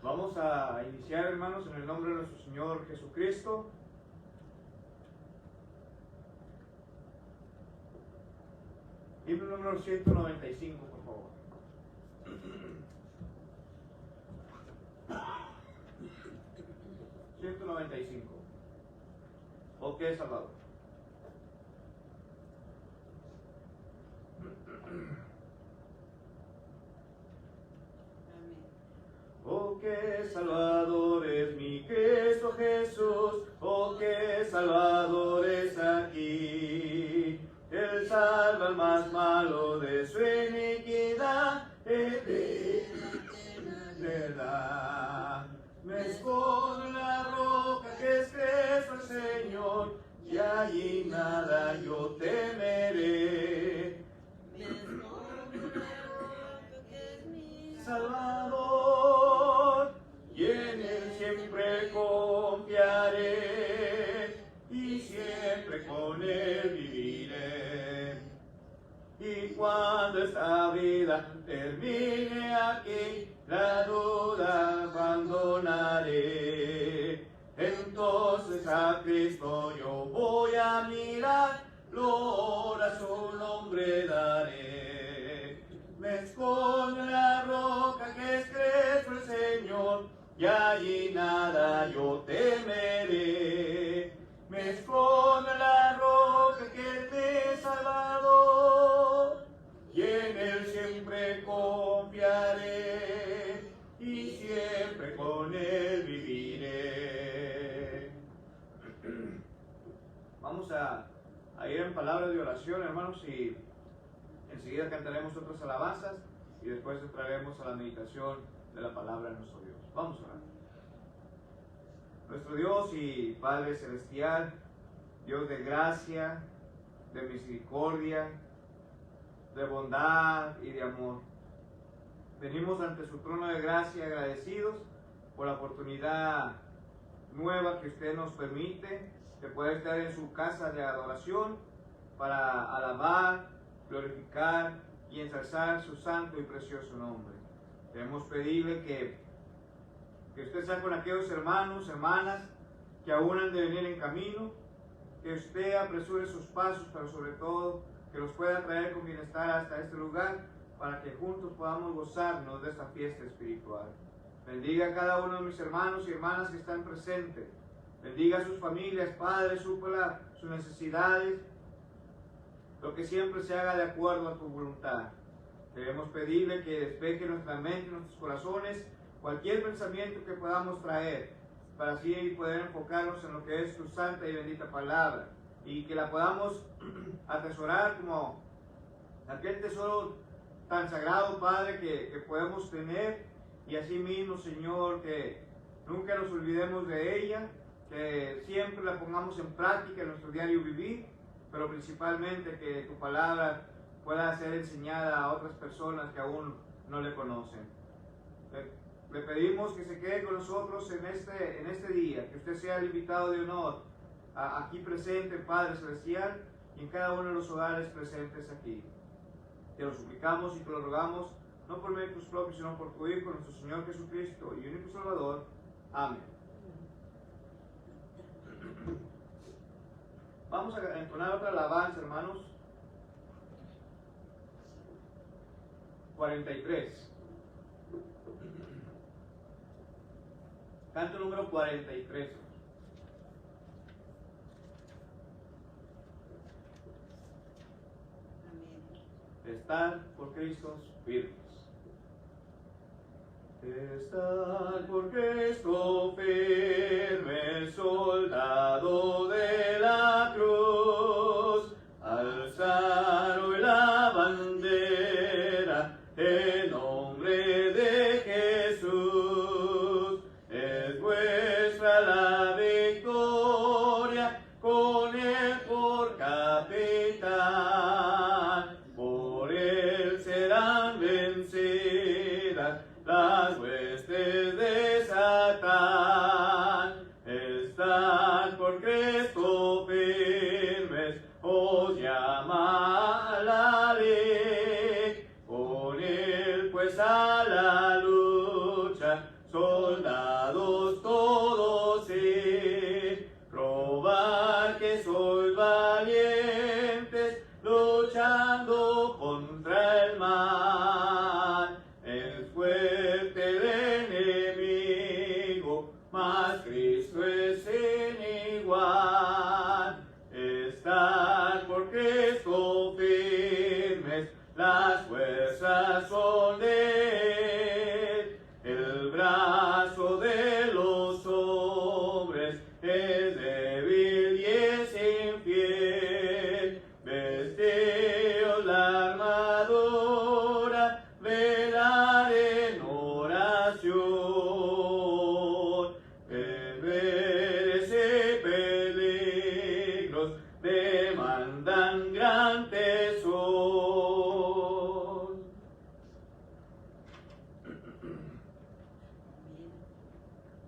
Vamos a iniciar, hermanos, en el nombre de nuestro Señor Jesucristo. Himno número 195, por favor. ¿O qué, Salvador? Oh, qué Salvador es mi Cristo Jesús, oh, qué Salvador es aquí. Él salva al más malo de su iniquidad, verdad. Me escondo en la roca que es Cristo el Señor, y allí nada yo temeré. Me escondo en la roca que es mi Salvador, y en Él siempre confiaré, y siempre con Él viviré. Y cuando esta vida termine aquí, la duda abandonaré. Entonces a Cristo yo voy a mirar, gloria a su nombre daré. Me escondo en la roca que es Cristo el Señor, y allí nada yo temeré. Me escondo en la roca que es mi Salvador, y en Él siempre confiaré, y siempre con Él viviré. Vamos a ir en palabras de oración, hermanos, y enseguida cantaremos otras alabanzas, y después entraremos a la meditación de la palabra de nuestro Dios. Vamos a orar. Nuestro Dios y Padre Celestial, Dios de gracia, de misericordia, de bondad y de amor, venimos ante su trono de gracia agradecidos por la oportunidad nueva que usted nos permite de poder estar en su casa de adoración para alabar, glorificar y ensalzar su santo y precioso nombre. Queremos pedirle que usted sea con aquellos hermanos, hermanas que aún han de venir en camino, que usted apresure sus pasos, pero sobre todo que los pueda traer con bienestar hasta este lugar, para que juntos podamos gozarnos de esta fiesta espiritual. Bendiga a cada uno de mis hermanos y hermanas que están presentes. Bendiga a sus familias, padres, súpela sus necesidades, lo que siempre se haga de acuerdo a tu voluntad. Queremos pedirle que despeje nuestra mente y nuestros corazones cualquier pensamiento que podamos traer, para así poder enfocarnos en lo que es tu santa y bendita palabra, y que la podamos atesorar como aquel tesoro tan sagrado, Padre, que podemos tener, y así mismo, Señor, que nunca nos olvidemos de ella, que siempre la pongamos en práctica en nuestro diario vivir, pero principalmente que tu palabra pueda ser enseñada a otras personas que aún no le conocen. Le pedimos que se quede con nosotros en este día, que usted sea el invitado de honor aquí presente, Padre Celestial, y en cada uno de los hogares presentes aquí. Te lo suplicamos y te lo rogamos, no por méritos propios, sino por tu Hijo, nuestro Señor Jesucristo y único Salvador. Amén. Vamos a entonar otra alabanza, hermanos. 43. Canto número 43. Estar por Cristo firmes. Estar por Cristo firme, soldado de la cruz, alzar hoy la bandera en nombre de Jesús. Es vuestra la victoria, con Él por capitán. Por Él serán vencidas las huestes de Satán. Estad por Cristo firmes, os llama la ley. Con Él pues a la lucha, soldado fuerte el enemigo, mas Cristo es sin igual. Estar por Cristo firmes, las fuerzas son de Él. El brazo de los hombres es débil y es infiel. Vestidos la armadura, velar en oración. Deberes y peligros demandan gran tesoro.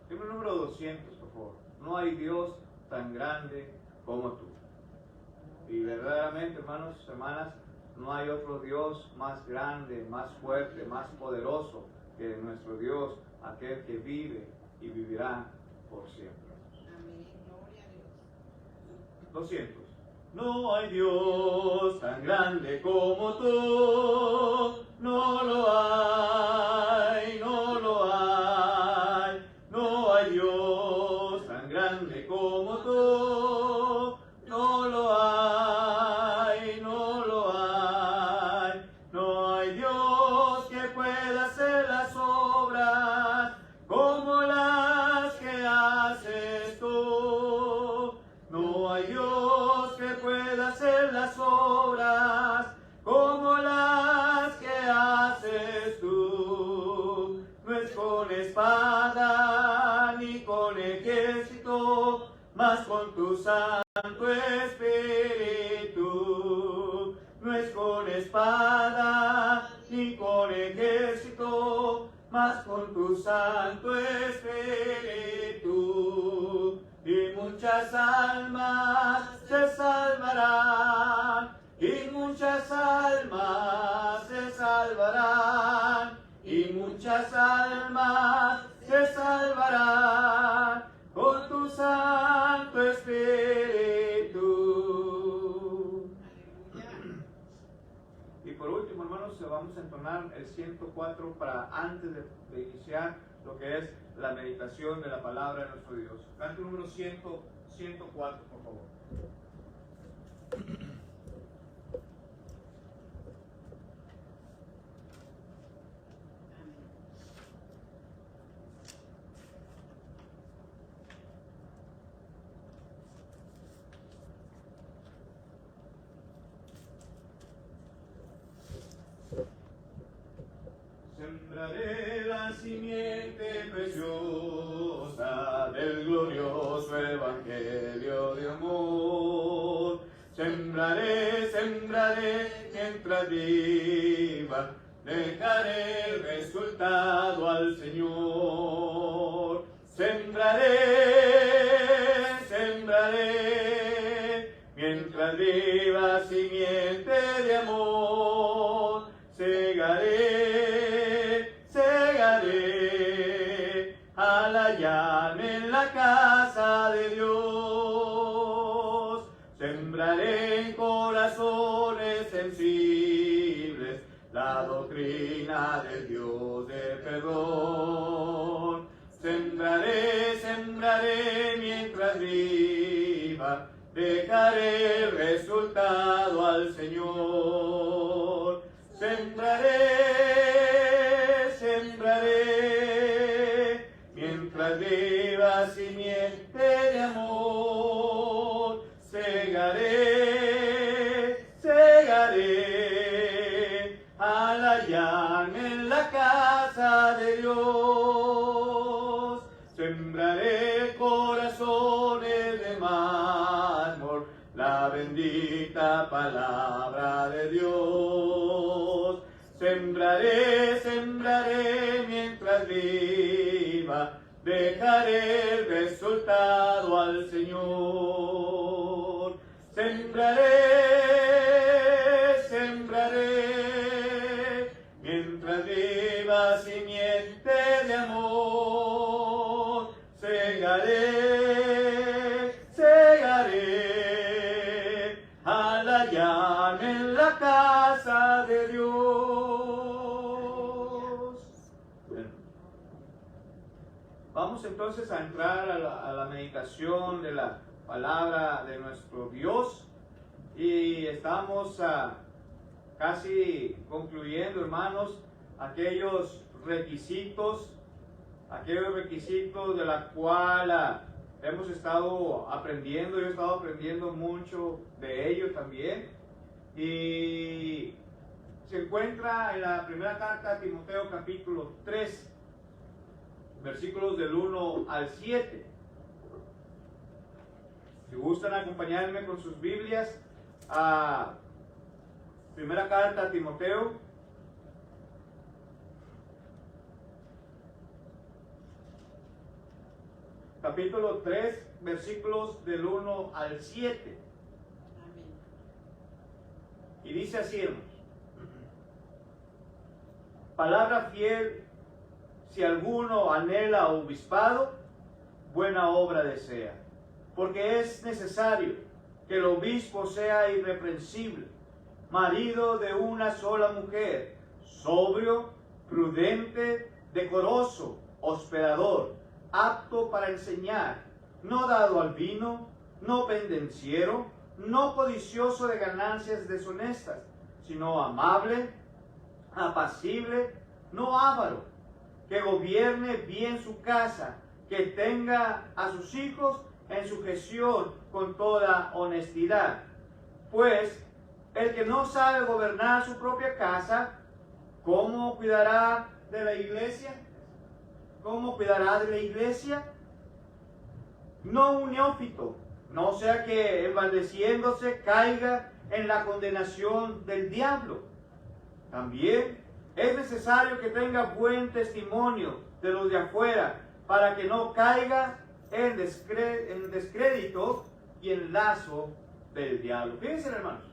Libro número 200, por favor. No hay Dios tan grande como tú. Y verdaderamente, hermanos, hermanas, no hay otro Dios más grande, más fuerte, más poderoso que nuestro Dios, aquel que vive y vivirá por siempre. Amén. Gloria a Dios. 200. No hay Dios tan grande como tú, no lo hay, no lo hay. No hay Dios tan grande como tú, no lo hay, no lo hay. No hay Dios que pueda hacer las obras como las que haces tú. No hay Dios que pueda hacer las obras como las que haces tú. No es con espada ni con ejército, mas con tu Santo Espíritu. No es con espada ni con ejército, mas con tu Santo Espíritu. Y muchas almas se salvarán, y muchas almas se salvarán, y muchas almas se salvarán con tu Santo Espíritu. Aleluya. Y por último, hermanos, vamos a entonar el 104 para antes de iniciar lo que es la meditación de la palabra de nuestro Dios. Canto número 104, por favor. Sembraré la simiente preciosa del glorioso evangelio de amor. Sembraré, sembraré mientras viva, dejaré el resultado al Señor. Sembraré, sembraré mientras viva simiente de amor. Segaré, segaré al hallarme en la casa de Dios. Sembraré en corazones sensibles la doctrina del Dios de perdón. Sembraré, sembraré mientras viva, dejaré el resultado al Señor. Sembraré, sembraré, mientras viva simiente de amor. Segaré, segaré, al hallarme en la casa de Dios. Sembraré corazones de mármol, la bendita palabra de Dios. Sembraré, sembraré mientras viva, dejaré el resultado al Señor. Sembraré, sembraré, mientras viva simiente de amor. Segaré, segaré, al hallarme en la casa de Dios. Vamos entonces a entrar a la meditación de la palabra de nuestro Dios. Y estamos casi concluyendo, hermanos, aquellos requisitos de la cual hemos estado aprendiendo. Yo he estado aprendiendo mucho de ello también. Y se encuentra en la primera carta a Timoteo capítulo 3, versículos del 1 al 7. Si gustan acompañarme con sus Biblias a primera carta a Timoteo, capítulo 3, versículos del 1 al 7. Amén. Y dice así, hermanos: palabra fiel, si alguno anhela obispado, buena obra desea, porque es necesario que el obispo sea irreprensible, marido de una sola mujer, sobrio, prudente, decoroso, hospedador, apto para enseñar, no dado al vino, no pendenciero, no codicioso de ganancias deshonestas, sino amable, apacible, no avaro, que gobierne bien su casa, que tenga a sus hijos en sujeción con toda honestidad. Pues el que no sabe gobernar su propia casa, ¿cómo cuidará de la iglesia? ¿Cómo cuidará de la iglesia? No un neófito, no sea que envaneciéndose caiga en la condenación del diablo. También es necesario que tenga buen testimonio de los de afuera, para que no caiga en descrédito y en lazo del diablo. Fíjense, hermanos,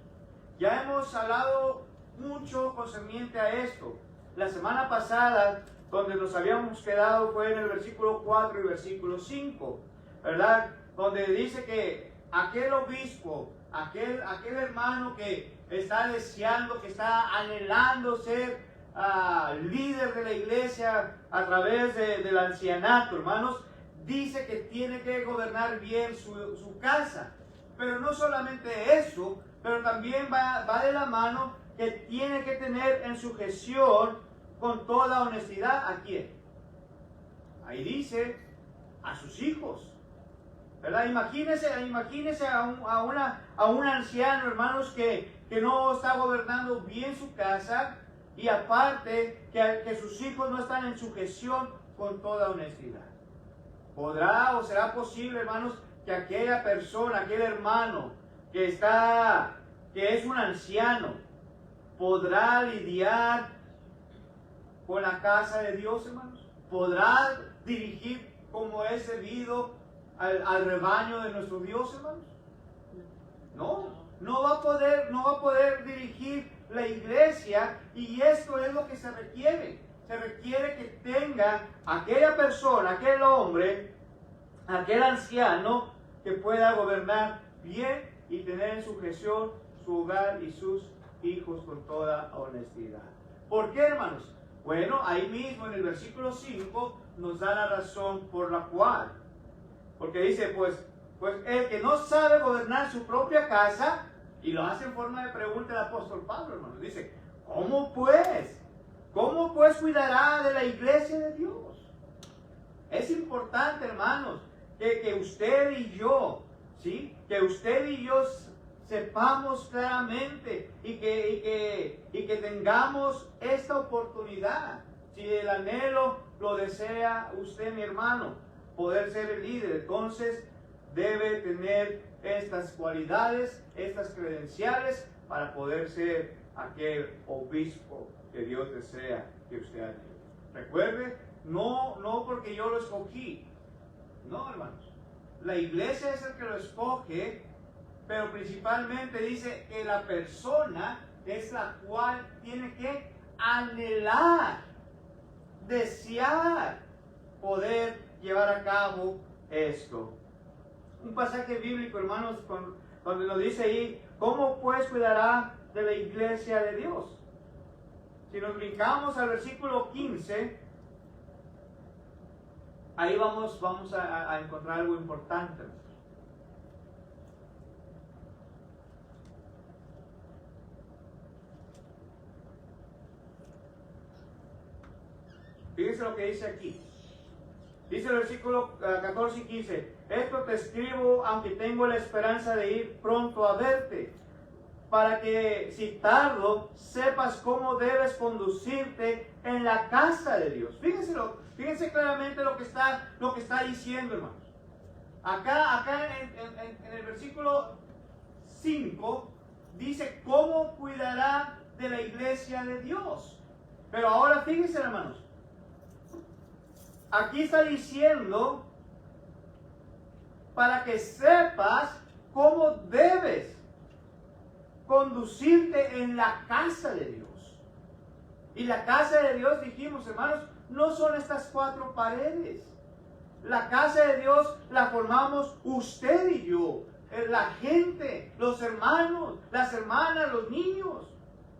ya hemos hablado mucho concerniente a esto. La semana pasada, donde nos habíamos quedado, fue en el versículo 4 y versículo 5, ¿verdad? Donde dice que aquel obispo, aquel hermano que está deseando, que está anhelando ser líder de la iglesia a través del ancianato, hermanos, dice que tiene que gobernar bien su casa. Pero no solamente eso, pero también va de la mano que tiene que tener en sujeción con toda honestidad. ¿A quién? Ahí dice, a sus hijos, ¿verdad? Imagínese a un anciano, hermanos, que no está gobernando bien su casa, y aparte que sus hijos no están en sujeción con toda honestidad. ¿Podrá o será posible, hermanos, que aquella persona, aquel hermano que es un anciano, podrá lidiar con la casa de Dios, hermanos? ¿Podrá dirigir como es debido al rebaño de nuestro Dios, hermanos? No va a poder dirigir la iglesia, y esto es lo que se requiere. Se requiere que tenga aquella persona, aquel hombre, aquel anciano, que pueda gobernar bien y tener en sujeción su hogar y sus hijos con toda honestidad. ¿Por qué, hermanos? Bueno, ahí mismo en el versículo 5 nos da la razón por la cual. Porque dice, pues el que no sabe gobernar su propia casa, y lo hace en forma de pregunta el apóstol Pablo, hermanos. Dice, ¿cómo pues cuidará de la iglesia de Dios? Es importante, hermanos, que usted y yo, ¿sí? Que usted y yo sepamos claramente y que tengamos esta oportunidad. Si el anhelo lo desea usted, mi hermano, poder ser el líder, entonces debe tener estas cualidades, estas credenciales, para poder ser aquel obispo que Dios desea que usted haya. Recuerde, no porque yo lo escogí, no, hermanos. La iglesia es el que lo escoge, pero principalmente dice que la persona es la cual tiene que anhelar, desear poder llevar a cabo esto. Un pasaje bíblico, hermanos, donde nos dice ahí, ¿cómo pues cuidará de la iglesia de Dios? Si nos brincamos al versículo 15, Ahí vamos a encontrar algo importante. Fíjense lo que dice aquí. Dice el versículo 14 y 15. Esto te escribo aunque tengo la esperanza de ir pronto a verte, para que si tardo sepas cómo debes conducirte en la casa de Dios. Fíjense claramente lo que está diciendo, hermanos. Acá en el versículo 5 dice cómo cuidará de la iglesia de Dios. Pero ahora fíjense, hermanos. Aquí está diciendo para que sepas cómo debes conducirte en la casa de Dios. Y la casa de Dios, dijimos, hermanos, no son estas 4 paredes. La casa de Dios la formamos usted y yo, la gente, los hermanos, las hermanas, los niños,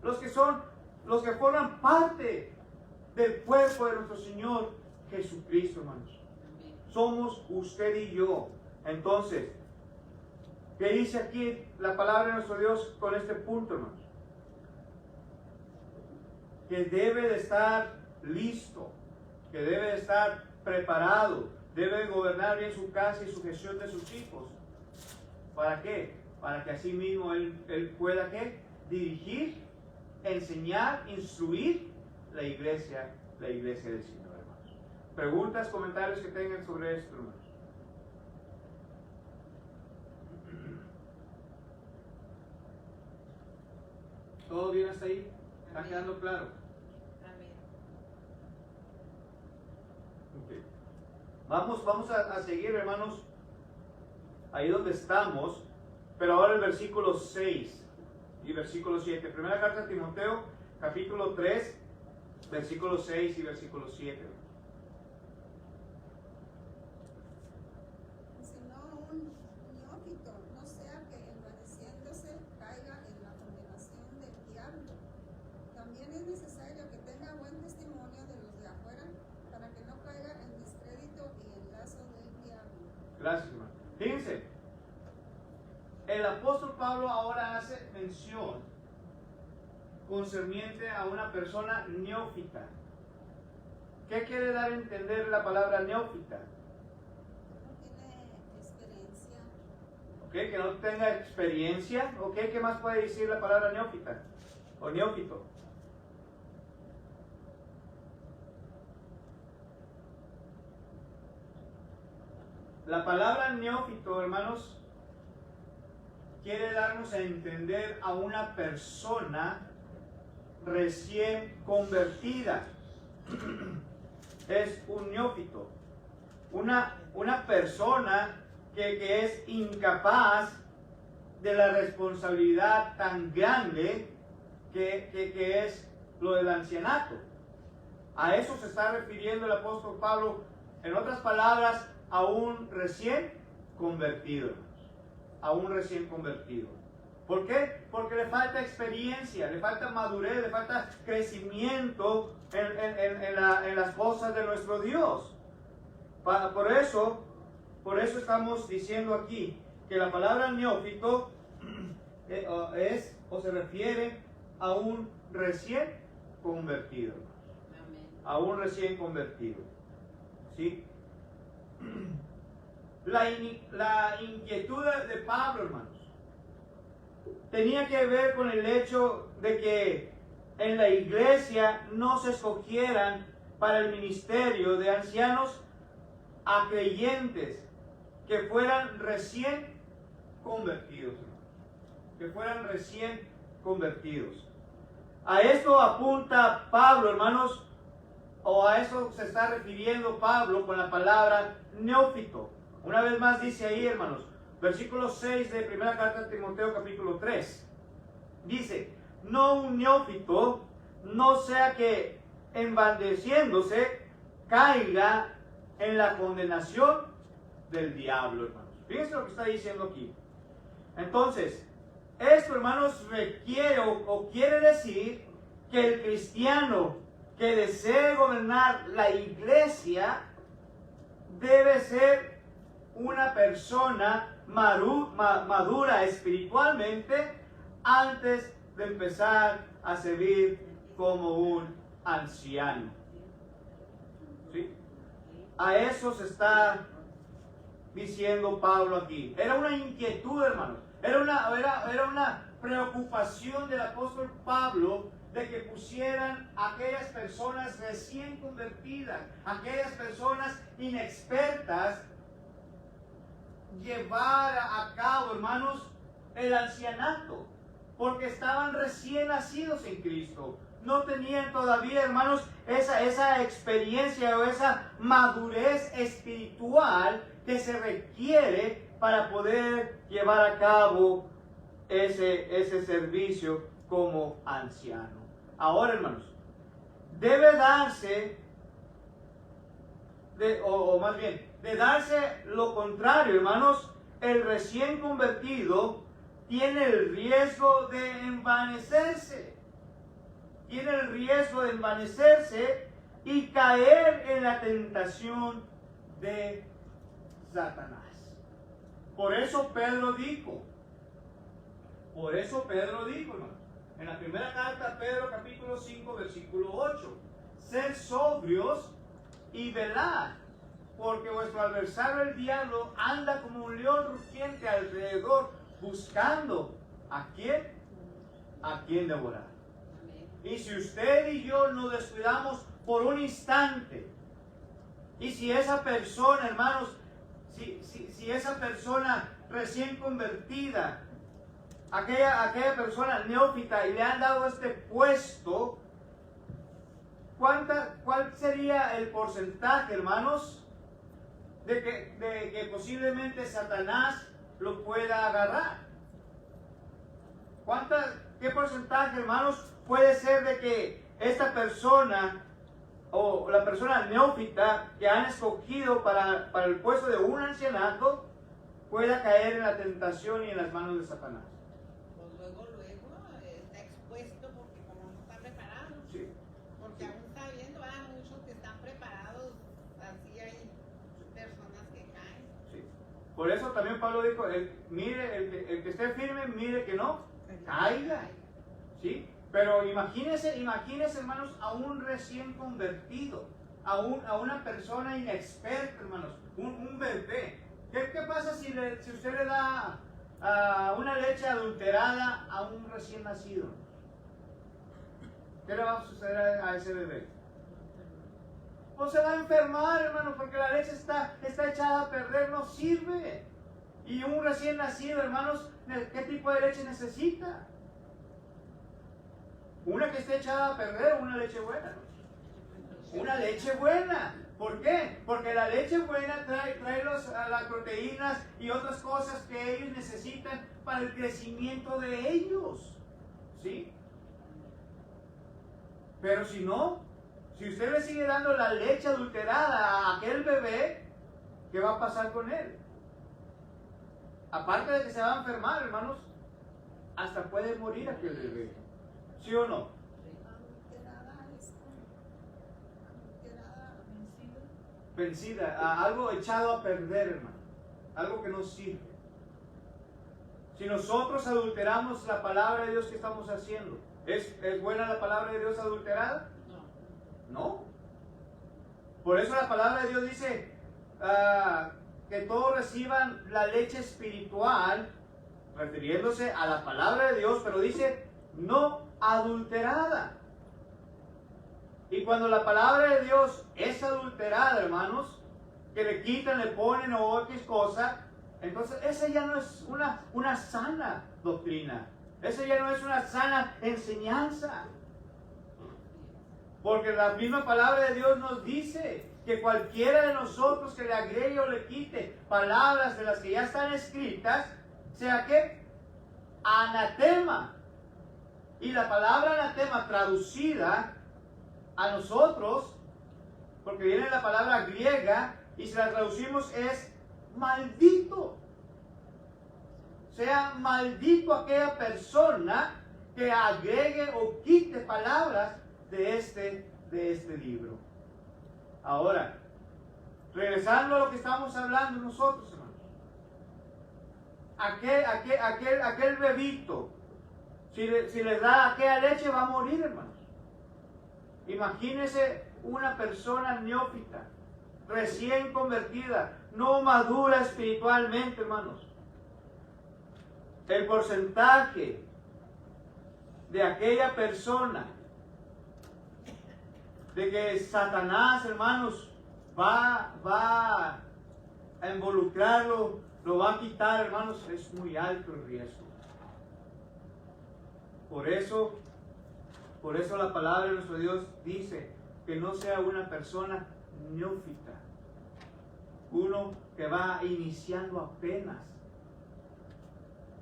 los que forman parte del cuerpo de nuestro Señor Jesucristo, hermanos. Somos usted y yo. Entonces, ¿qué dice aquí la palabra de nuestro Dios con este punto, hermanos? Que debe de estar listo, que debe de estar preparado, debe de gobernar bien su casa y su gestión de sus hijos. ¿Para qué? Para que así mismo él pueda ¿qué? Dirigir, enseñar, instruir la iglesia del Señor, hermanos. Preguntas, comentarios que tengan sobre esto, hermanos. ¿Todo bien hasta ahí? ¿Está quedando claro? Amén. Okay. Vamos a seguir, hermanos, ahí donde estamos, pero ahora el versículo 6 y versículo 7. Primera carta a Timoteo, capítulo 3, versículo 6 y versículo 7. Sino un neófito, no sea que envaneciéndose caiga en la condenación del diablo. También es necesario que tenga buen testimonio de los de afuera, para que no caiga en descrédito y en lazo del diablo. Gracias, hermano. Fíjense, el apóstol Pablo ahora hace mención concerniente a una persona neófita. ¿Qué quiere dar a entender la palabra neófita? No tiene experiencia. ¿Okay? Que no tenga experiencia. ¿Okay? ¿Qué más puede decir la palabra neófita? O neófito. La palabra neófito, hermanos, quiere darnos a entender a una persona recién convertida. Es un neófito. Una persona que es incapaz de la responsabilidad tan grande que es lo del ancianato. A eso se está refiriendo el apóstol Pablo, en otras palabras, a un recién convertido, hermanos. A un recién convertido. ¿Por qué? Porque le falta experiencia, le falta madurez, le falta crecimiento en las cosas de nuestro Dios. Por eso estamos diciendo aquí que la palabra neófito es o se refiere a un recién convertido. Amén. A un recién convertido. ¿Sí? La inquietud de Pablo, hermanos, tenía que ver con el hecho de que en la iglesia no se escogieran para el ministerio de ancianos a creyentes que fueran recién convertidos, hermanos. Que fueran recién convertidos. A esto apunta Pablo, hermanos, o a eso se está refiriendo Pablo con la palabra neófito. Una vez más dice ahí, hermanos, versículo 6 de primera carta de Timoteo, capítulo 3. Dice, no un neófito, no sea que envaneciéndose caiga en la condenación del diablo, hermanos. Fíjense lo que está diciendo aquí. Entonces, esto, hermanos, requiere o quiere decir que el cristiano que desee gobernar la iglesia debe ser una persona madura espiritualmente antes de empezar a servir como un anciano. ¿Sí? A eso se está diciendo Pablo aquí. Era una inquietud, hermanos. Era una preocupación del apóstol Pablo de que pusieran a aquellas personas recién convertidas, aquellas personas inexpertas, llevar a cabo, hermanos, el ancianato, porque estaban recién nacidos en Cristo. No tenían todavía, hermanos, esa experiencia o esa madurez espiritual que se requiere para poder llevar a cabo ese servicio como anciano. Ahora, hermanos, debe darse, o más bien, de darse lo contrario, hermanos. El recién convertido tiene el riesgo de envanecerse. Tiene el riesgo de envanecerse y caer en la tentación de Satanás. Por eso Pedro dijo, hermanos, en la primera carta a Pedro, capítulo 5, versículo 8, sed sobrios y velad, porque vuestro adversario el diablo anda como un león rugiente alrededor, buscando a quién devorar. Y si usted y yo nos descuidamos por un instante, y si esa persona, hermanos, si esa persona recién convertida, aquella persona neófita, y le han dado este puesto, ¿cuál sería el porcentaje, hermanos, de que posiblemente Satanás lo pueda agarrar? ¿Qué porcentaje, hermanos, puede ser de que esta persona o la persona neófita que han escogido para el puesto de un ancianato pueda caer en la tentación y en las manos de Satanás? Pues luego está expuesto porque como no está preparado. Sí. Porque aún sabiendo, hay muchos que están preparados, así hay personas que caen. Sí. Por eso también Pablo dijo, el que esté firme, mire que no caiga. ¿Sí? Pero imagínense, hermanos, a un recién convertido, a una persona inexperta, hermanos, un bebé. ¿Qué pasa si usted le da una leche adulterada a un recién nacido? ¿Qué le va a suceder a ese bebé? Pues se va a enfermar, hermano, porque la leche está echada a perder, no sirve. Y un recién nacido, hermanos, ¿qué tipo de leche necesita? ¿Una que esté echada a perder o una leche buena? Una leche buena. ¿Por qué? Porque la leche buena trae las proteínas y otras cosas que ellos necesitan para el crecimiento de ellos. ¿Sí? Pero si no, si usted le sigue dando la leche adulterada a aquel bebé, ¿qué va a pasar con él? Aparte de que se va a enfermar, hermanos, hasta puede morir aquel bebé. ¿Sí o no? Vencida, algo echado a perder, hermano. Algo que no sirve. Si nosotros adulteramos la palabra de Dios, ¿qué estamos haciendo? ¿Es buena la palabra de Dios adulterada? No. Por eso la palabra de Dios dice que todos reciban la leche espiritual, refiriéndose a la palabra de Dios, pero dice no adulterada. Y cuando la palabra de Dios es adulterada, hermanos, que le quitan, le ponen o X cosa, entonces esa ya no es una sana doctrina. Esa ya no es una sana enseñanza. Porque la misma palabra de Dios nos dice que cualquiera de nosotros que le agregue o le quite palabras de las que ya están escritas, sea que anatema. Y la palabra anatema traducida a nosotros, porque viene la palabra griega y si la traducimos es maldito. Sea maldito aquella persona que agregue o quite palabras de este libro. Ahora, regresando a lo que estamos hablando nosotros, hermanos. Aquel bebito, si les da aquella leche, va a morir, hermanos. Imagínense una persona neófita, recién convertida, no madura espiritualmente, hermanos. El porcentaje de aquella persona de que Satanás, hermanos, va a involucrarlo, lo va a quitar, hermanos, es muy alto el riesgo. Por eso la palabra de nuestro Dios dice que no sea una persona neófita, uno que va iniciando apenas,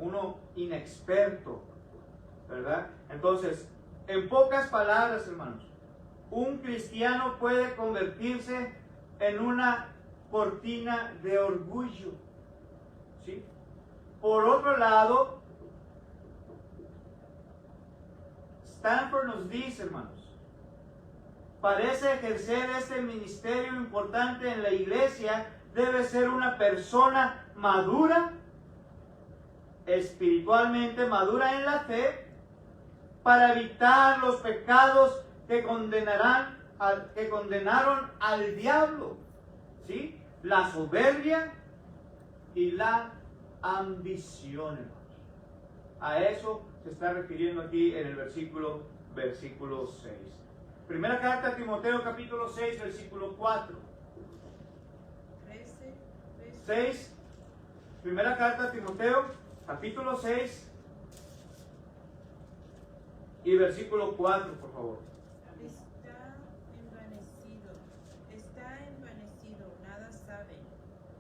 uno inexperto, ¿verdad? Entonces, en pocas palabras, hermanos, un cristiano puede convertirse en una cortina de orgullo, ¿sí? Por otro lado, Stanford nos dice, hermanos, parece ejercer este ministerio importante en la iglesia, debe ser una persona madura, espiritualmente madura en la fe, para evitar los pecados que condenaron al diablo, ¿sí? La soberbia y la ambición, hermanos. A eso se está refiriendo aquí en el versículo 6. Primera carta a Timoteo, capítulo 6, versículo 4. 6. Primera carta a Timoteo, capítulo 6 y versículo 4, por favor. Está envanecido, nada sabe,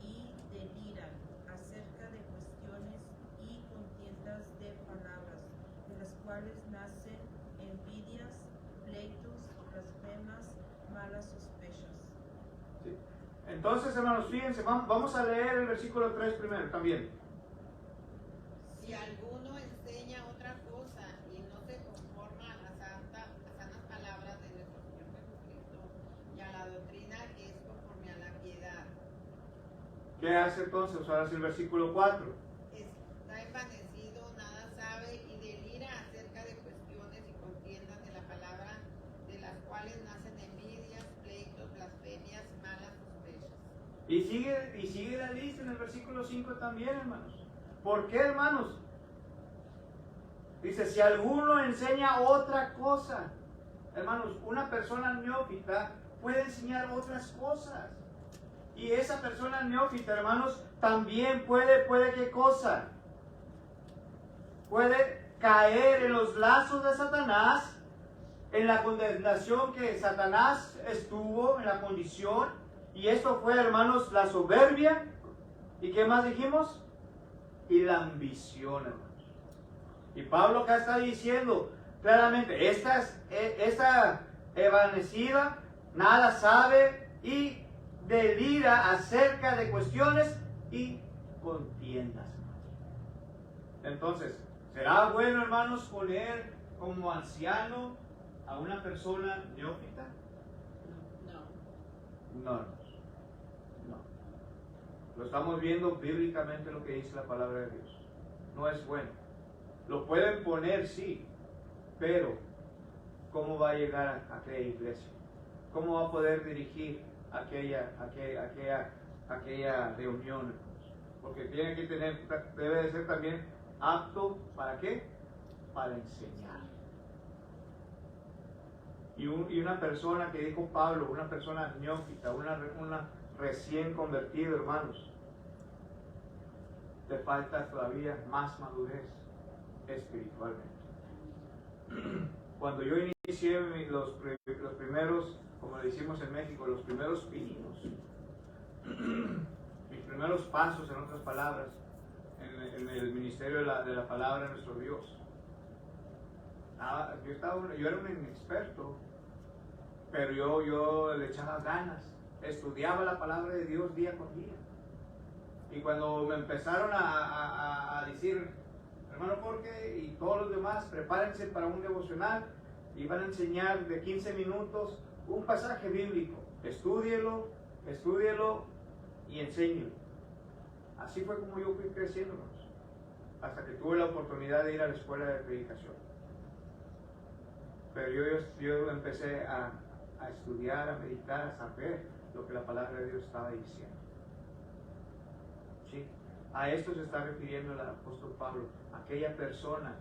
y deliran acerca de cuestiones y contiendas de palabras, de las cuales nacen envidias, pleitos, blasfemas, malas sospechas. Sí. Entonces, hermanos, fíjense, vamos a leer el versículo 3 primero también. Si alguno enseña otra cosa y no se conforma a las sanas palabras de nuestro Señor Jesucristo y a la doctrina que es conforme a la piedad. ¿Qué hace entonces? Ahora es el versículo 4. Está envanecido, nada sabe y delira acerca de cuestiones y contiendas de la palabra, de las cuales nacen envidias, pleitos, blasfemias, malas sospechas. Y sigue la lista en el versículo 5 también, hermanos. ¿Por qué, hermanos? Dice, si alguno enseña otra cosa. Hermanos, una persona neófita puede enseñar otras cosas. Y esa persona neófita, hermanos, también puede ¿qué cosa? Puede caer en los lazos de Satanás, en la condenación que Satanás estuvo, en la condición. Y esto fue, hermanos, la soberbia. ¿Y qué más dijimos? Y la ambición, hermanos. Y Pablo acá está diciendo claramente, esta evanecida nada sabe y delira acerca de cuestiones y contiendas. Entonces, ¿será bueno, hermanos, poner como anciano a una persona neófita? No, hermanos. No. Lo estamos viendo bíblicamente lo que dice la palabra de Dios. No es bueno. Lo pueden poner, sí, pero ¿cómo va a llegar a aquella iglesia? ¿Cómo va a poder dirigir aquella reunión? Porque tiene que debe de ser también apto, ¿para qué? Para enseñar. Y una persona que dijo Pablo, una persona neófita, una recién convertida, hermanos, te falta todavía más madurez espiritualmente. Cuando yo inicié los primeros, como le decimos en México, los primeros pininos, mis primeros pasos, en otras palabras, en el ministerio de la palabra de nuestro Dios, yo era un inexperto, pero yo le echaba ganas, estudiaba la palabra de Dios día con día. Y cuando me empezaron a decir, hermano Jorge y todos los demás, prepárense para un devocional y van a enseñar de 15 minutos un pasaje bíblico, estúdielo Estúdielo y enséñelo. Así fue como yo fui creciendo, hermanos, hasta que tuve la oportunidad de ir a la escuela de predicación. Pero yo empecé a estudiar, a meditar, a saber lo que la palabra de Dios estaba diciendo. ¿Sí? A esto se está refiriendo el apóstol Pablo, aquella persona,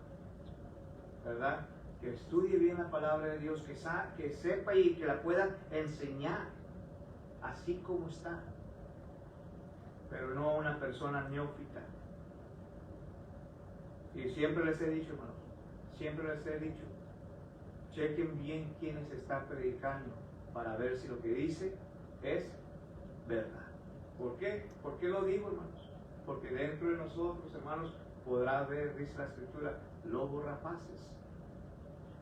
¿verdad?, que estudie bien la palabra de Dios, que sepa y que la pueda enseñar así como está, pero no una persona neófita. Y siempre les he dicho, hermanos, siempre les he dicho, chequen bien quiénes están predicando para ver si lo que dice es verdad. ¿Por qué? ¿Por qué lo digo, hermanos? Porque dentro de nosotros, hermanos, podrá haber, dice la Escritura, lobos rapaces,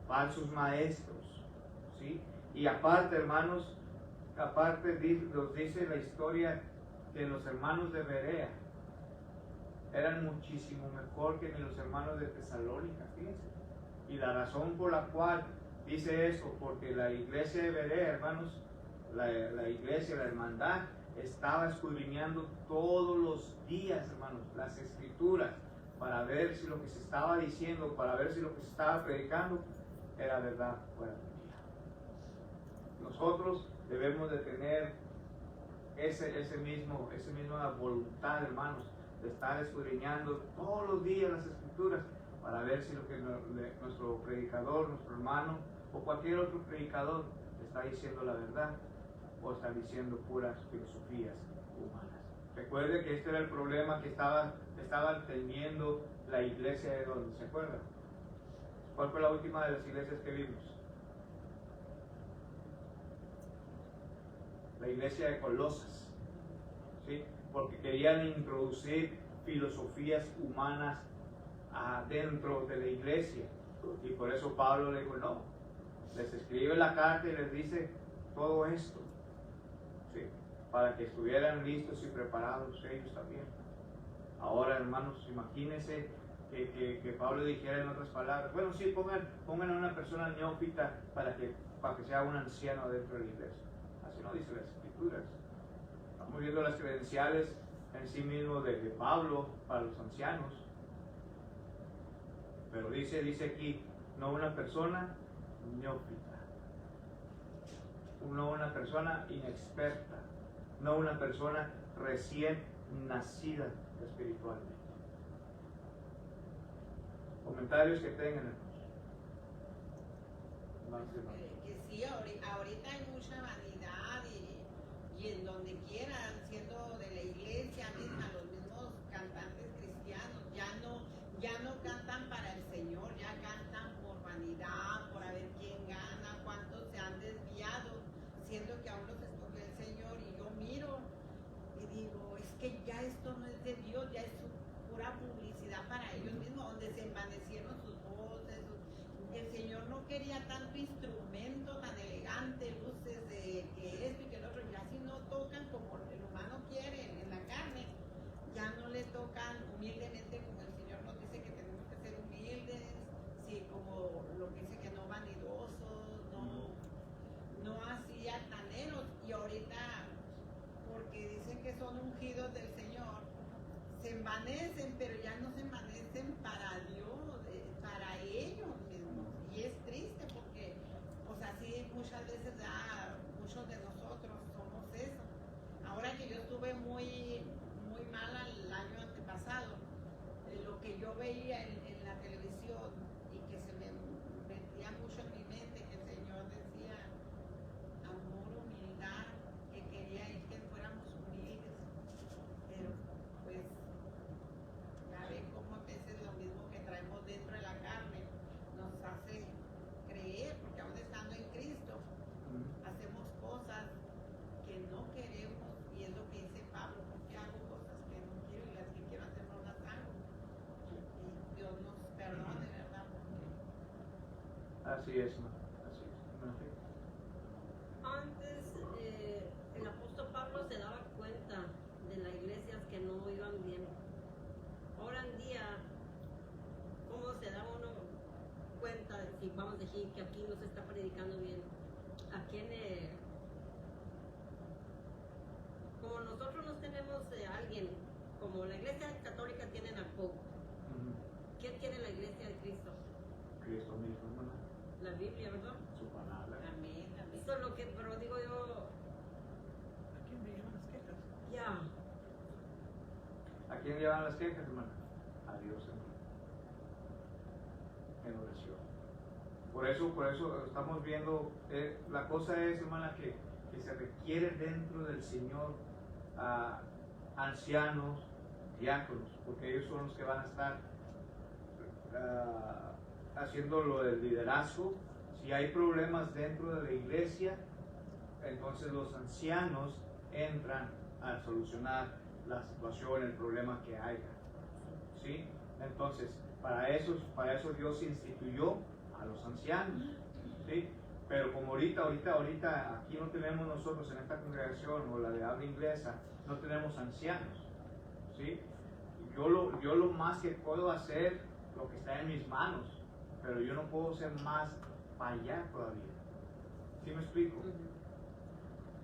falsos maestros, ¿sí? Y aparte, hermanos, nos dice la historia que los hermanos de Berea eran muchísimo mejor que los hermanos de Tesalónica, fíjense. Y la razón por la cual dice eso, porque la iglesia de Berea, hermanos, la iglesia, la hermandad, estaba escudriñando todos los días, hermanos, las escrituras, para ver si lo que se estaba diciendo, para ver si lo que se estaba predicando era verdad o era mentira. Nosotros debemos de tener esa misma voluntad, hermanos, de estar escudriñando todos los días las escrituras para ver si lo que nuestro predicador, nuestro hermano o cualquier otro predicador está diciendo la verdad o está diciendo puras filosofías humanas. Recuerde que este era el problema que estaba teniendo la iglesia de donde, ¿se acuerdan? ¿Cuál fue la última de las iglesias que vimos? La iglesia de Colosas, ¿sí? Porque querían introducir filosofías humanas dentro de la iglesia, y por eso Pablo le dijo no, les escribe la carta y les dice todo esto, ¿sí?, para que estuvieran listos y preparados ellos también. Ahora, hermanos, imagínense que Pablo dijera en otras palabras, bueno, sí, pongan a una persona neófita para que sea un anciano dentro de la iglesia. Así no dice las escrituras. Estamos viendo las credenciales en sí mismo de Pablo para los ancianos. Pero dice aquí, no una persona neófita, no una persona inexperta, no una persona recién nacida espiritualmente. Comentarios que tengan, hermanos. Que sí, ahorita hay mucha vanidad y en donde quieran, siendo de la iglesia misma, los mismos cantantes cristianos ya no cantan para el Señor, ya cantan por vanidad, por a ver quién gana, cuántos se han desviado, siendo que aún los escogió el Señor. Y yo miro y digo, es que ya esto no es de Dios, ya es pura publicidad para ellos mismos, donde se envanecieron sus voces. El Señor no quería tanto instrumento tan elegante, luces de que esto y que el otro, ya si no tocan como el humano quiere en la carne, ya no le tocan humildemente como el Señor nos dice que tenemos que ser humildes, sí, como lo que dice que no vanidosos, no así altaneros. Y ahorita, porque dicen que son ungidos del Señor, se envanecen, pero ya no se envanecen para Dios, para ellos mismos. Y es triste porque, pues así muchas veces ya muchos de nosotros somos eso. Ahora que yo estuve muy mal el año antepasado, lo que yo veía en la televisión y que se me metía mucho en mi mente, que el Señor decía amor, humildad, que quería que fuéramos humildes, pero pues ya ven cómo a veces lo mismo que traemos dentro de la carne nos hace creer, porque aún estando en Cristo hacemos cosas que no queremos, y es lo que dice Pablo, porque hago cosas que no quiero y las que quiero hacer no las hago. Y Dios nos perdone, ¿verdad? Porque Así es, ¿no? Así es. Antes, el apóstol Pablo se daba cuenta de las iglesias que no iban bien. Ahora en día, ¿cómo se da uno cuenta si vamos a decir que aquí no se está predicando bien? ¿A quién nosotros no tenemos alguien, como la iglesia católica tienen al Pope. ¿Quién tiene la iglesia de Cristo? Cristo mismo, hermana. La Biblia, ¿verdad? Su palabra. Amén, amén. Esto es lo que, pero digo yo, ¿A quién me llevan las quejas? ya, ¿A quién llevan las quejas, hermana? A Dios, hermana. En oración. Por eso estamos viendo, la cosa es, hermana, que se requiere dentro del Señor ancianos, diáconos, porque ellos son los que van a estar haciendo lo del liderazgo. Si hay problemas dentro de la iglesia, entonces los ancianos entran a solucionar la situación, el problema que haya. ¿Sí? Entonces, para eso Dios instituyó a los ancianos. ¿Sí? Pero como ahorita aquí no tenemos nosotros en esta congregación o la de habla inglesa, no tenemos ancianos. ¿Sí? Yo lo más que puedo hacer, lo que está en mis manos, pero yo no puedo ser más para allá todavía. ¿Sí me explico?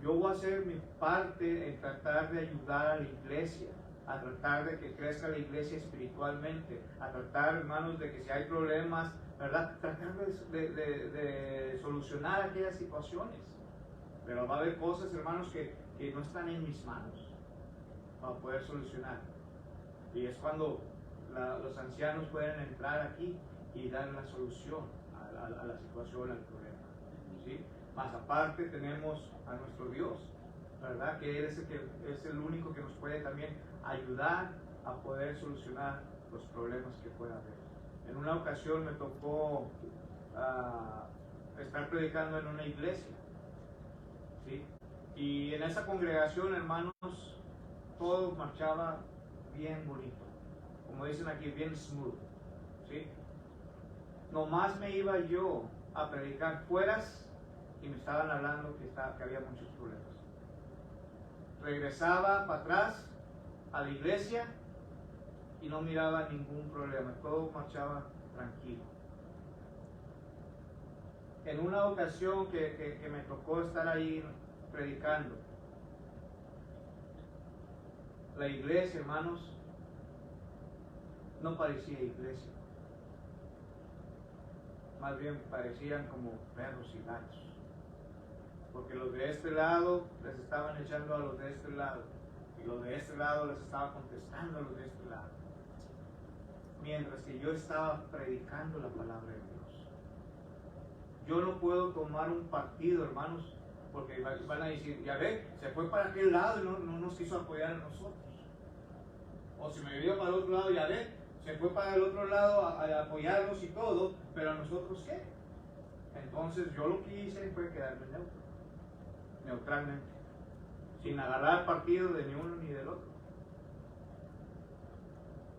Yo voy a hacer mi parte en tratar de ayudar a la iglesia, a tratar de que crezca la iglesia espiritualmente, a tratar, hermanos, de que si hay problemas, ¿verdad? Tratar de solucionar aquellas situaciones. Pero va a haber cosas, hermanos, que no están en mis manos para poder solucionar. Y es cuando los ancianos pueden entrar aquí y dar la solución a la situación, al problema. ¿Sí? Más aparte tenemos a nuestro Dios, ¿verdad? Que Él es el único que nos puede también ayudar a poder solucionar los problemas que pueda haber. En una ocasión me tocó estar predicando en una iglesia, ¿sí? Y en esa congregación, hermanos, todo marchaba bien bonito, como dicen aquí, bien smooth, ¿sí? Nomás me iba yo a predicar fueras y me estaban hablando que había muchos problemas. Regresaba para atrás a la iglesia y no miraba ningún problema, todo marchaba tranquilo. En una ocasión que me tocó estar ahí predicando, la iglesia, hermanos, no parecía iglesia, más bien parecían como perros y gatos, porque los de este lado les estaban echando a los de este lado, y los de este lado les estaban contestando a los de este lado, mientras que yo estaba predicando la palabra de Dios. Yo no puedo tomar un partido, hermanos, porque van a decir, ya ve, se fue para aquel lado y no nos quiso apoyar a nosotros. O si me iba para el otro lado, ya ve, se fue para el otro lado a apoyarnos y todo, pero a nosotros ¿qué? Entonces yo lo que hice fue quedarme neutro, neutralmente, sin agarrar partido de ni uno ni del otro.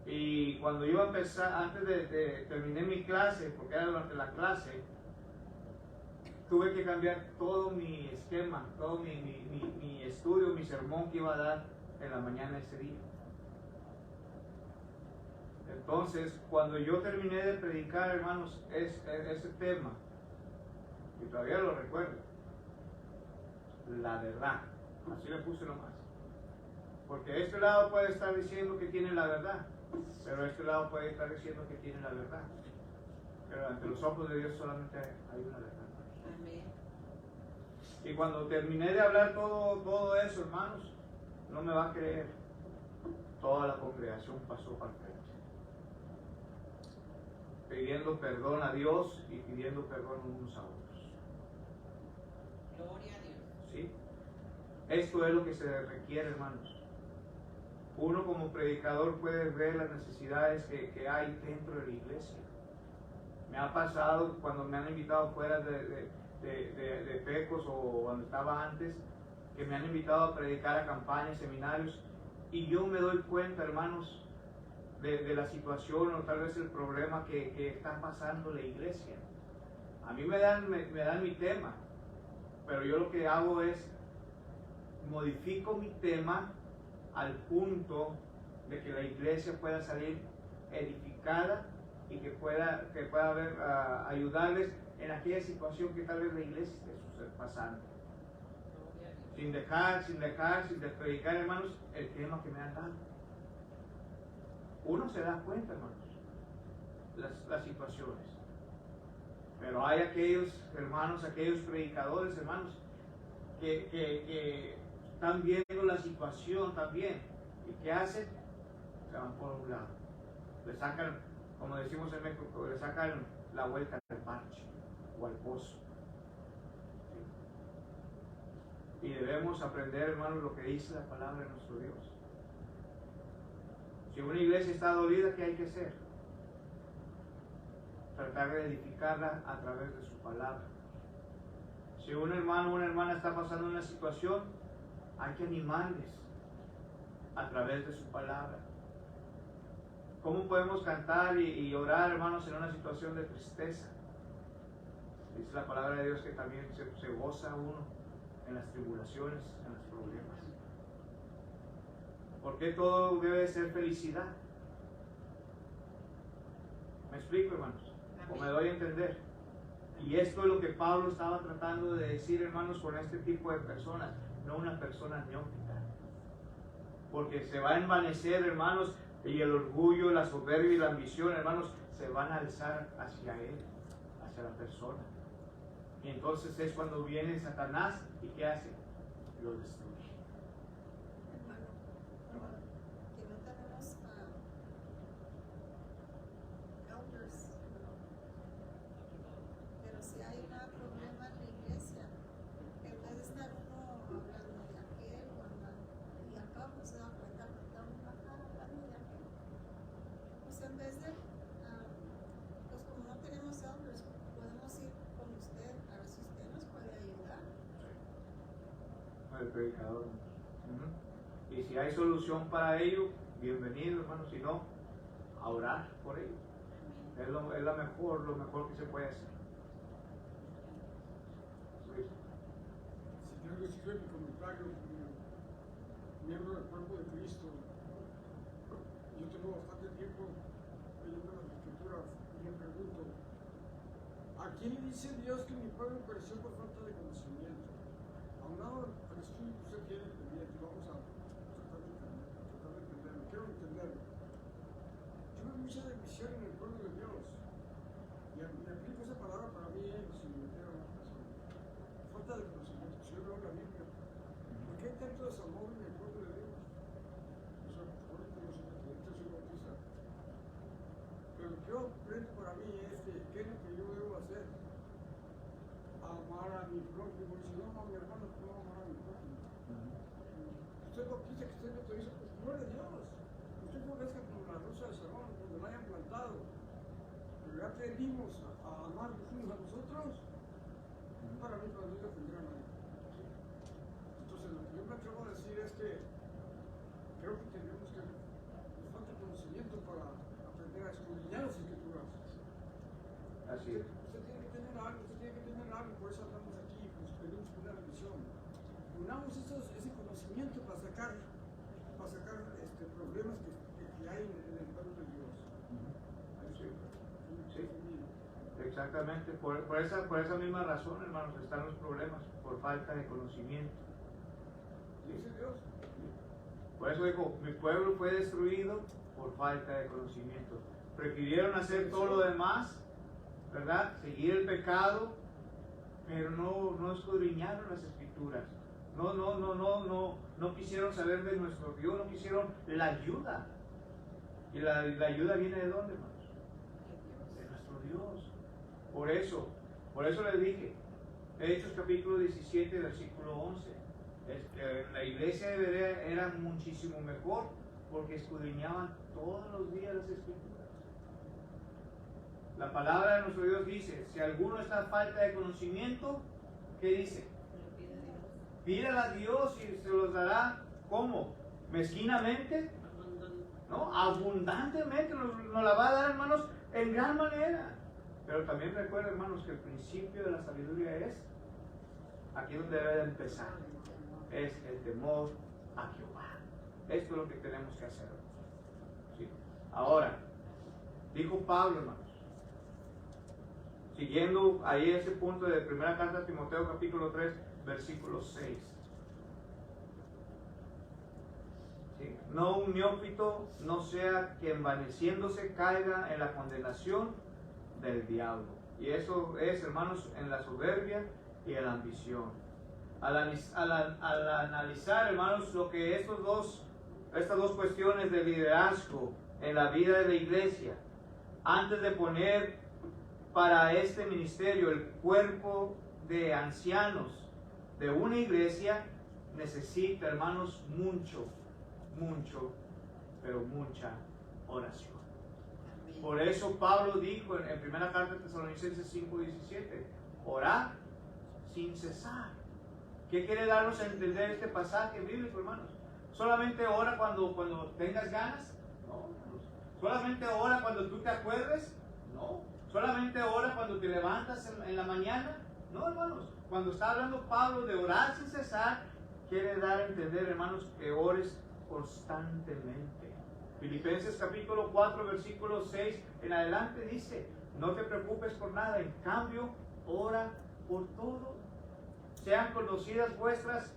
Y cuando iba a empezar, antes de terminar mi clase, porque era durante la clase, tuve que cambiar todo mi esquema, todo mi estudio, mi sermón que iba a dar en la mañana ese día. Entonces, cuando yo terminé de predicar, hermanos, ese tema, y todavía lo recuerdo, la verdad, así le puse nomás. Porque este lado puede estar diciendo que tiene la verdad, pero este lado puede estar diciendo que tiene la verdad. Pero ante los ojos de Dios solamente hay una verdad. Amén. Y cuando terminé de hablar todo eso, hermanos, no me va a creer, toda la congregación pasó para el frente, pidiendo perdón a Dios y pidiendo perdón unos a otros. Gloria a Dios. ¿Sí? Esto es lo que se requiere, hermanos. Uno como predicador puede ver las necesidades que hay dentro de la iglesia. Me ha pasado cuando me han invitado fuera de Pecos o cuando estaba antes, que me han invitado a predicar a campañas, seminarios, y yo me doy cuenta, hermanos, de la situación o tal vez el problema que está pasando la iglesia. A mí me dan mi tema, pero yo lo que hago es modifico mi tema al punto de que la iglesia pueda salir edificada y que pueda haber, ayudarles en aquella situación que tal vez la iglesia esté pasando. sin dejar de predicar, hermanos, el tema que me han dado. Uno se da cuenta, hermanos, las situaciones. Pero hay aquellos hermanos, aquellos predicadores, hermanos, que están viendo la situación también. ¿Y qué hacen? Se van por un lado. Le sacan, como decimos en México, le sacan la vuelta al parche o al pozo. ¿Sí? Y debemos aprender, hermanos, lo que dice la palabra de nuestro Dios. Si una iglesia está dolida, ¿qué hay que hacer? Tratar de edificarla a través de su palabra. Si un hermano o una hermana está pasando una situación, hay que animarles a través de su palabra. ¿Cómo podemos cantar y orar, hermanos, en una situación de tristeza? Dice la palabra de Dios que también se goza uno en las tribulaciones, en los problemas. ¿Por qué todo debe ser felicidad? ¿Me explico, hermanos? ¿O me doy a entender? Y esto es lo que Pablo estaba tratando de decir, hermanos, con este tipo de personas, no una persona neófita. Porque se va a envanecer, hermanos, y el orgullo, la soberbia y la ambición, hermanos, se van a alzar hacia él, hacia la persona. Y entonces es cuando viene Satanás y ¿qué hace? Lo destruye. Hermano, que no tenemos elders, pero si hay un problema en la iglesia, en vez de estar uno hablando de aquel y acá pues se da cuenta que estamos acá hablando de aquel, pues en vez de, pues como no tenemos elders, podemos ir con usted a ver si usted nos puede ayudar. El predicador. Y si hay solución para ello, bienvenido, hermano. Si no, a orar por ello. Es lo mejor que se puede hacer. Sí. Si quiero decirle mi comentario, miembro del cuerpo de Cristo, yo tengo bastante tiempo leyendo las escrituras y me pregunto, ¿a quién le dice Dios que mi pueblo pereció por falta de conocimiento? Aunado al estudio que usted tiene pendiente, vamos a tratar de entenderlo, quiero entenderlo. Yo veo mucha división en el pueblo de Dios y aplico esa palabra para mí, si me quiero una persona. Falta de conocimiento, si yo veo la Biblia, ¿por qué hay tanto desamor en el pueblo de Dios? O sea, ahorita no soy creyente, soy bautista. Pero lo que yo aprendo para mí es que, ¿qué es lo que yo debo hacer? Amar a mi prójimo. Y si no amo a mi hermano, no amar a mi prójimo. Usted bautiza, que usted metodiza, pues gloria a Dios. Usted florezca como la rosa de Sarón, donde la hayan plantado. Pero ya aprendimos a amar los unos a los otros. Para mí, para no defender a nadie. Entonces, lo que yo me atrevo a decir es que creo que tenemos que, nos falta conocimiento para aprender a escudriñar las escrituras. Así es. Usted tiene que tener algo, por eso hablamos aquí, pues pedimos una revisión. Unamos ese conocimiento para sacar problemas que hay en el pueblo de Dios. Sí. Exactamente, por esa misma razón, hermanos, están los problemas, por falta de conocimiento. ¿Sí? Dice Dios. Por eso dijo, mi pueblo fue destruido por falta de conocimiento. Prefirieron hacer todo lo demás, ¿verdad? Seguir el pecado, pero no escudriñaron las escrituras. No quisieron saber de nuestro Dios, no quisieron la ayuda. Y la ayuda viene de dónde, hermanos? De nuestro Dios. Por eso les dije, Hechos capítulo 17, versículo 11. La iglesia de Berea era muchísimo mejor porque escudriñaban todos los días las escrituras. La palabra de nuestro Dios dice, si alguno está a falta de conocimiento, ¿qué dice? Pídala a Dios y se los dará, ¿cómo? ¿Mezquinamente? ¿No? Abundantemente nos la va a dar, hermanos, en gran manera. Pero también recuerda, hermanos, que el principio de la sabiduría es aquí donde debe de empezar. Es el temor a Jehová. Esto es lo que tenemos que hacer. ¿Sí? Ahora, dijo Pablo, hermanos, siguiendo ahí ese punto de primera carta a Timoteo capítulo 3, versículo 6. no un neófito, no sea que envaneciéndose caiga en la condenación del diablo. Y eso es, hermanos, en la soberbia y en la ambición. Al analizar, hermanos, lo que estas dos cuestiones de liderazgo en la vida de la iglesia, antes de poner para este ministerio el cuerpo de ancianos de una iglesia, necesita, hermanos, mucha oración. Amén. Por eso Pablo dijo en primera carta de Tesalonicenses 5:17, orad sin cesar. ¿Qué quiere darnos a entender este pasaje bíblico, hermanos? ¿Solamente ora cuando tengas ganas? No, hermanos. ¿Solamente ora cuando tú te acuerdes? No. ¿Solamente ora cuando te levantas en la mañana? No, hermanos. Cuando está hablando Pablo de orar sin cesar, quiere dar a entender, hermanos, que ores constantemente. Filipenses capítulo 4, versículo 6 en adelante dice, no te preocupes por nada, en cambio, ora por todo. Sean conocidas vuestras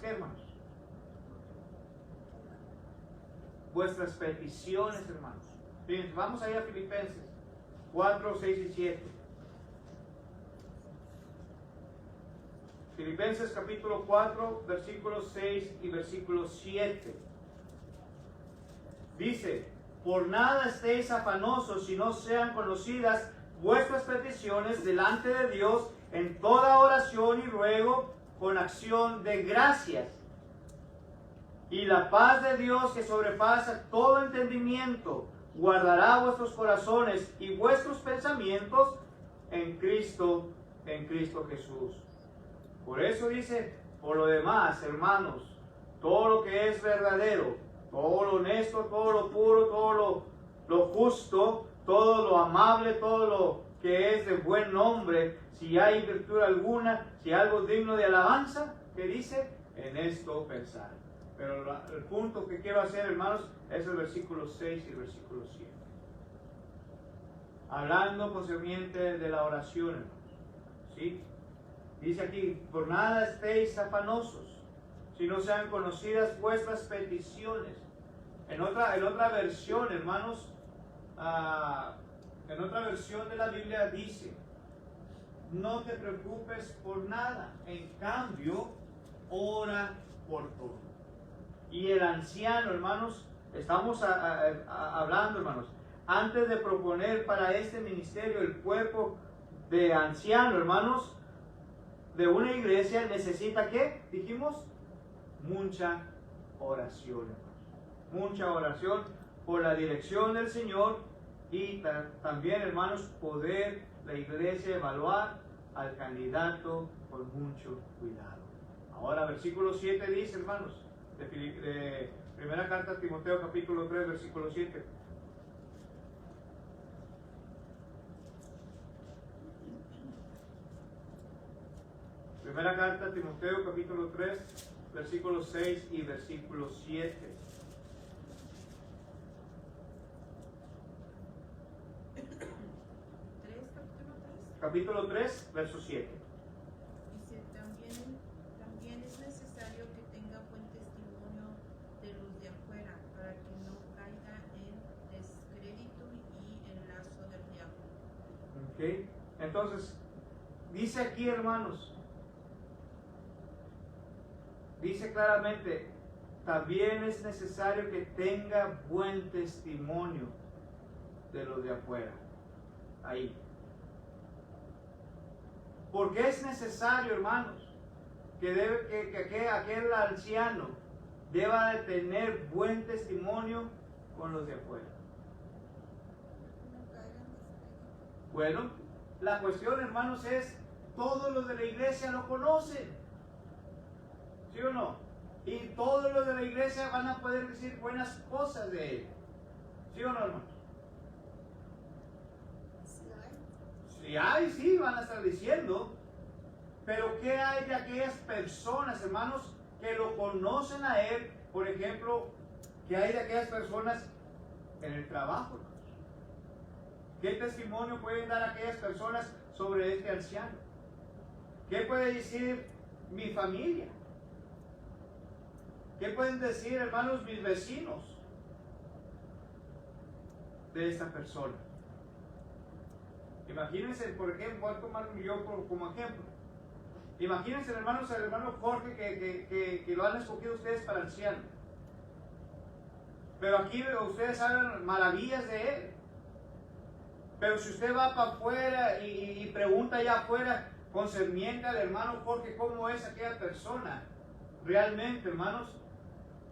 ¿qué, hermanos? Vuestras peticiones, hermanos. Bien, vamos a ir a Filipenses 4, 6 y 7. Filipenses capítulo 4, versículos 6 y versículo 7. Dice, por nada estéis afanosos, si no sean conocidas vuestras peticiones delante de Dios en toda oración y ruego con acción de gracias. Y la paz de Dios, que sobrepasa todo entendimiento, guardará vuestros corazones y vuestros pensamientos en Cristo Jesús. Por eso dice, por lo demás, hermanos, todo lo que es verdadero, todo lo honesto, todo lo puro, todo lo justo, todo lo amable, todo lo que es de buen nombre, si hay virtud alguna, si algo digno de alabanza, ¿qué dice? En esto pensar. Pero el punto que quiero hacer, hermanos, es el versículo 6 y el versículo 7. Hablando concerniente de la oración, hermanos. ¿Sí? Dice aquí, por nada estéis afanosos, si no sean conocidas vuestras peticiones. En otra versión, hermanos, en otra versión de la Biblia dice, no te preocupes por nada, en cambio, ora por todo. Y el anciano, hermanos, estamos hablando, hermanos, antes de proponer para este ministerio el cuerpo de anciano, hermanos, de una iglesia, necesita, ¿qué? Dijimos, mucha oración, hermanos. Mucha oración por la dirección del Señor y también, hermanos, poder la iglesia evaluar al candidato con mucho cuidado. Ahora, versículo 7 dice, hermanos, de primera carta a Timoteo, capítulo 3, versículo 7. Primera carta a Timoteo, capítulo 3, versículo 6 y versículo 7. Capítulo 3, verso 7. Dice, también es necesario que tenga buen testimonio de los de afuera, para que no caiga en descrédito y en lazo del diablo. Okay. Entonces, dice aquí, hermanos, dice claramente, también es necesario que tenga buen testimonio de los de afuera. Ahí. Porque es necesario, hermanos, que aquel anciano deba de tener buen testimonio con los de afuera. Bueno, la cuestión, hermanos, es, todos los de la iglesia lo conocen. ¿Sí o no? Y todos los de la iglesia van a poder decir buenas cosas de él. ¿Sí o no, hermanos? Si hay, sí, van a estar diciendo. Pero ¿qué hay de aquellas personas, hermanos, que lo conocen a él? Por ejemplo, ¿qué hay de aquellas personas en el trabajo, hermanos? ¿Qué testimonio pueden dar aquellas personas sobre este anciano? ¿Qué puede decir mi familia? ¿Qué pueden decir, hermanos, mis vecinos de esta persona? Imagínense, por ejemplo, voy a tomar yo como ejemplo. Imagínense, hermanos, al hermano Jorge que lo han escogido ustedes para anciano. Pero aquí ustedes hablan maravillas de él. Pero si usted va para afuera y pregunta allá afuera concerniente al hermano Jorge cómo es aquella persona, realmente, hermanos,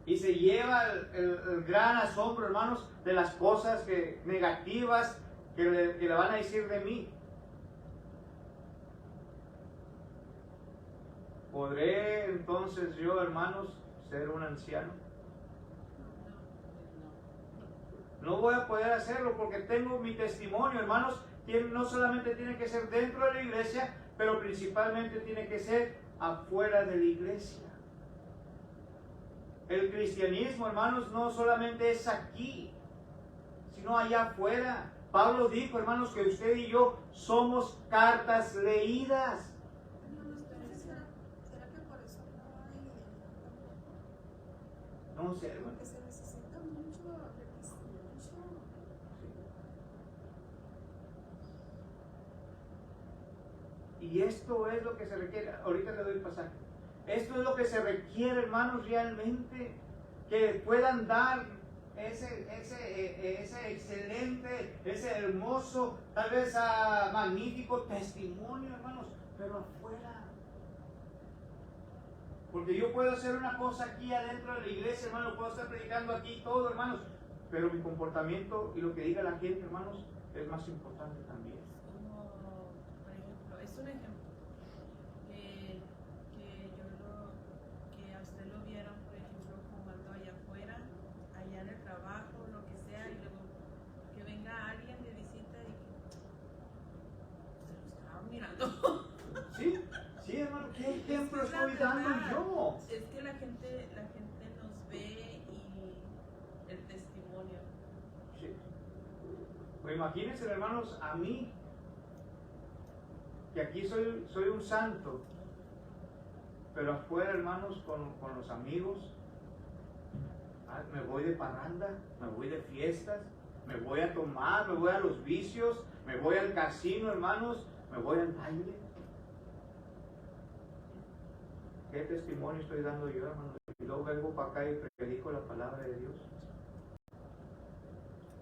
y se lleva el gran asombro, hermanos, de las cosas negativas que le van a decir de mí. ¿Podré entonces yo, hermanos, ser un anciano? No voy a poder hacerlo porque tengo mi testimonio, hermanos. No solamente tiene que ser dentro de la iglesia, pero principalmente tiene que ser afuera de la iglesia. El cristianismo, hermanos, no solamente es aquí, sino allá afuera. Pablo dijo, hermanos, que usted y yo somos cartas leídas. ¿Será que por eso no hay? No sé, hermano. Porque se necesita mucho requisito. Y esto es lo que se requiere. Ahorita le doy el pasaje. Esto es lo que se requiere, hermanos, realmente. Que puedan dar ese excelente, ese hermoso, tal vez magnífico testimonio, hermanos, pero afuera. Porque yo puedo hacer una cosa aquí adentro de la iglesia, hermano, puedo estar predicando aquí todo, hermanos, pero mi comportamiento y lo que diga la gente, hermanos, es más importante también. Como, por ejemplo, es un ejemplo que a usted lo vieron, por ejemplo, fumando allá afuera, allá en el trabajo, lo que sea, y luego que venga alguien de visita y que se lo estaba mirando. Sí, sí, hermano, ¿qué ejemplo Es la estoy dando verdad. yo? Es que la gente nos ve y el testimonio. Sí. Pues imagínense, hermanos, a mí, que aquí soy un santo, pero afuera, hermanos, con los amigos, me voy de parranda, me voy de fiestas, me voy a tomar, me voy a los vicios, me voy al casino, hermanos, me voy al baile. ¿Qué testimonio estoy dando yo, hermano? Y luego vengo para acá y predico la palabra de Dios.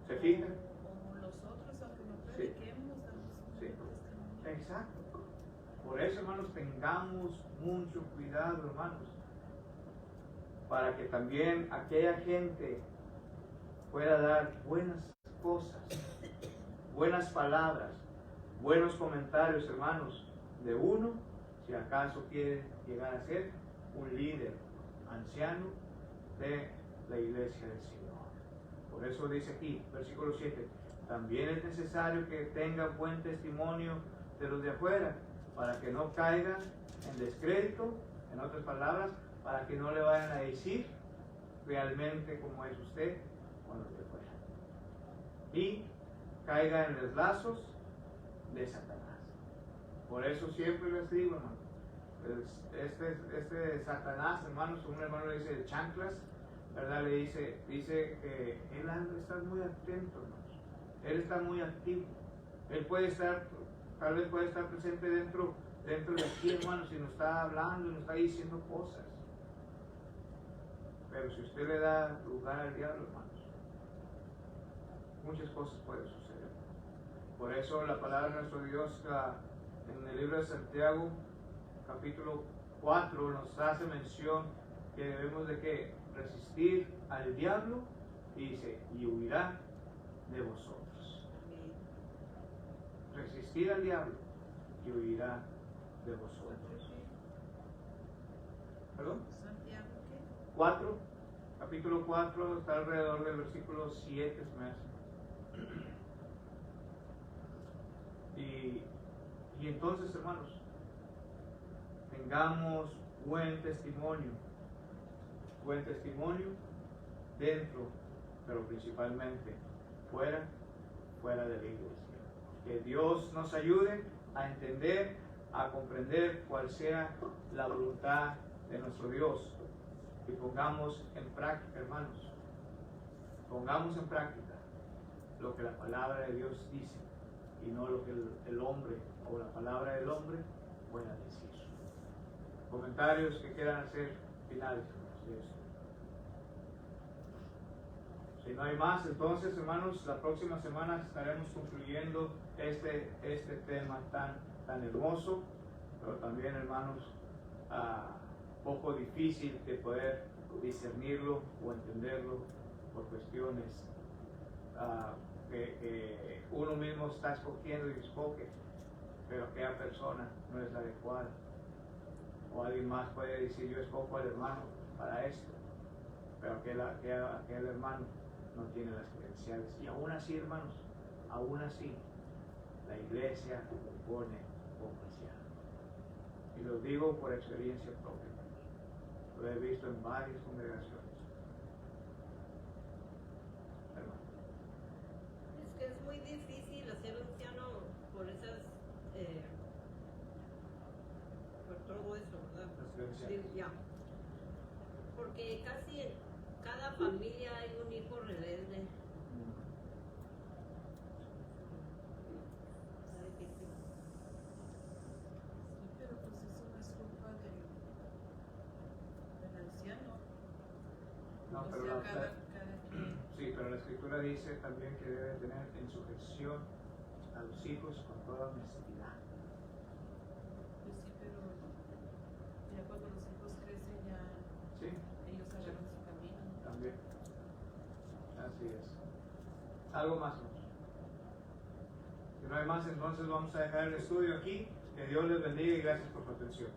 ¿Se fijan? Como los otros, aunque no Sí. prediquemos, damos un Sí. testimonio. Exacto. Por eso, hermanos, tengamos mucho cuidado, hermanos, para que también aquella gente pueda dar buenas cosas, buenas palabras, buenos comentarios, hermanos, de uno, si acaso quiere llegar a ser un líder anciano de la iglesia del Señor. Por eso dice aquí, versículo 7, también es necesario que tenga buen testimonio de los de afuera, para que no caiga en descrédito, en otras palabras, para que no le vayan a decir realmente cómo es usted con los de afuera. Y caiga en los lazos de Satanás. Por eso siempre les digo, hermano, este Satanás, hermanos, un hermano le dice de chanclas, ¿verdad? Le dice que él está muy atento, hermanos. Él está muy activo. Él puede estar, tal vez puede estar presente dentro de aquí, hermanos, y nos está hablando y nos está diciendo cosas. Pero si usted le da lugar al diablo, hermanos, muchas cosas pueden suceder. Por eso la palabra de nuestro Dios en el libro de Santiago, capítulo 4, nos hace mención que debemos de ¿qué? Resistir al diablo, y dice, y huirá de vosotros. Resistir al diablo y huirá de vosotros. ¿Perdón? Santiago, ¿qué? 4, capítulo 4, está alrededor del versículo 7, se me hace. Y entonces, hermanos, tengamos buen testimonio dentro, pero principalmente fuera de la iglesia. Que Dios nos ayude a entender, a comprender cuál sea la voluntad de nuestro Dios y pongamos en práctica, hermanos, pongamos en práctica lo que la palabra de Dios dice y no lo que el hombre o la palabra del hombre pueda decir. Comentarios que quieran hacer finales de esto. Si no hay más, entonces, hermanos, la próxima semana estaremos concluyendo este tema tan hermoso, pero también, hermanos, poco difícil de poder discernirlo o entenderlo por cuestiones que uno mismo está escogiendo y escoge, pero aquella persona no es la adecuada. O alguien más puede decir, yo escojo al hermano para esto, pero aquel hermano no tiene las credenciales. Y aún así, hermanos, aún así, la iglesia lo pone como cristiano. Y lo digo por experiencia propia. Lo he visto en varias congregaciones. Hermano. Es que es muy difícil hacer anciano por esas, por todo eso, ¿verdad? Las credenciales. Sí, ya. Porque casi en cada familia hay un hijo rebelde. Está difícil. Sí, pero pues eso no es culpa del anciano. No, O pero sea, la- cada quien. Sí, pero la Escritura dice también que debe tener en sujeción a los hijos con toda honestidad. Pues sí, pero ya cuando los hijos crecen ya ¿Sí? ellos agarran su camino. También. Así es. Algo más, hermanos. Si no hay más, entonces vamos a dejar el estudio aquí. Que Dios les bendiga y gracias por su atención.